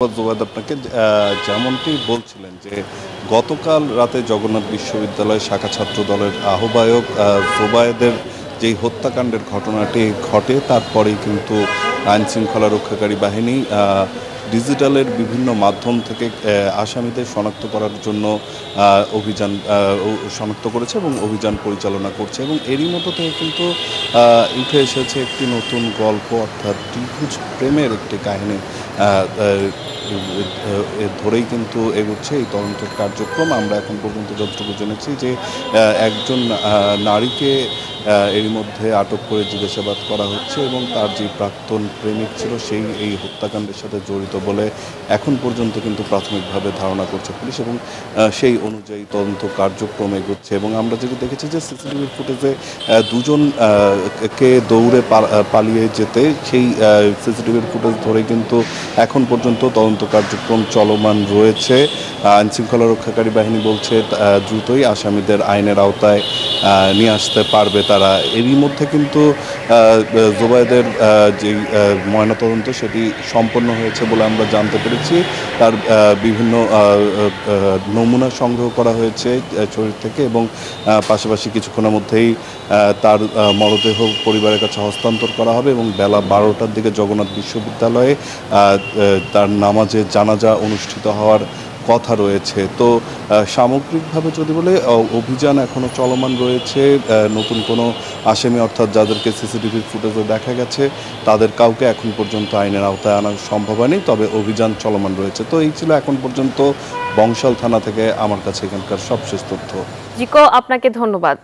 ধন্যবাদ আপনাকে। যেমনটি বলছিলেন যে গতকাল রাতে জগন্নাথ বিশ্ববিদ্যালয় শাখা ছাত্র দলের আহ্বায়ক জোবায়েদের যেই হত্যাকাণ্ডের ঘটনাটি ঘটে তারপরেই কিন্তু আইনশৃঙ্খলা রক্ষাকারী বাহিনী ডিজিটালের বিভিন্ন মাধ্যম থেকে আসামিদের শনাক্ত করার জন্য অভিযান শনাক্ত করেছে এবং অভিযান পরিচালনা করছে এবং এরই মধ্য থেকে কিন্তু উঠে এসেছে একটি নতুন গল্প, অর্থাৎ ত্রিভুজ প্রেমের একটি কাহিনী ধরেই কিন্তু এগোচ্ছে এই তদন্ত কার্যক্রম। আমরা এখন পর্যন্ত যতটুকু জেনেছি যে একজন নারীকে এরই মধ্যে আটক করে জিজ্ঞাসাবাদ করা হচ্ছে এবং তার যে প্রাক্তন প্রেমিক ছিল সেই এই হত্যাকাণ্ডের সাথে জড়িত বলে এখন পর্যন্ত কিন্তু প্রাথমিকভাবে ধারণা করছে পুলিশ এবং সেই অনুযায়ী তদন্ত কার্যক্রম এগোচ্ছে। এবং আমরা যেটা দেখেছি যে সিসিটিভির ফুটেজে দুজন কে দৌড়ে পালিয়ে যেতে সেই সিসিটিভির ফুটেজ ধরে কিন্তু এখন পর্যন্ত তদন্ত কার্যক্রম চলমান রয়েছে। আইনশৃঙ্খলা রক্ষাকারী বাহিনী বলছে দ্রুতই আসামিদের আইনের আওতায় নিয়ে আসতে পারবে তারা। এরই মধ্যে কিন্তু জোবায়েদের যে ময়নাতদন্ত সেটি সম্পন্ন হয়েছে বলে আমরা জানতে পেরেছি। তার বিভিন্ন নমুনা সংগ্রহ করা হয়েছে শরীর থেকে এবং পাশাপাশি কিছুক্ষণের মধ্যেই তার মরদেহ পরিবারের কাছে হস্তান্তর করা হবে এবং বেলা 12টার দিকে জগন্নাথ বিশ্ববিদ্যালয়ে তার নামাজে জানাজা অনুষ্ঠিত হওয়ার কথা রয়েছে। তো সামগ্রিকভাবে যদি বলে অভিযান এখনও চলমান রয়েছে। নতুন কোনো আসামি অর্থাৎ যাদেরকে সিসিটিভির ফুটেজে দেখা গেছে তাদের কাউকে এখন পর্যন্ত আইনের আওতায় আনা সম্ভব হয়নি, তবে অভিযান চলমান রয়েছে। তো এই ছিল এখন পর্যন্ত বংশাল থানা থেকে আমার কাছে এখানকার সবশেষ তথ্য। জিকো, আপনাকে ধন্যবাদ।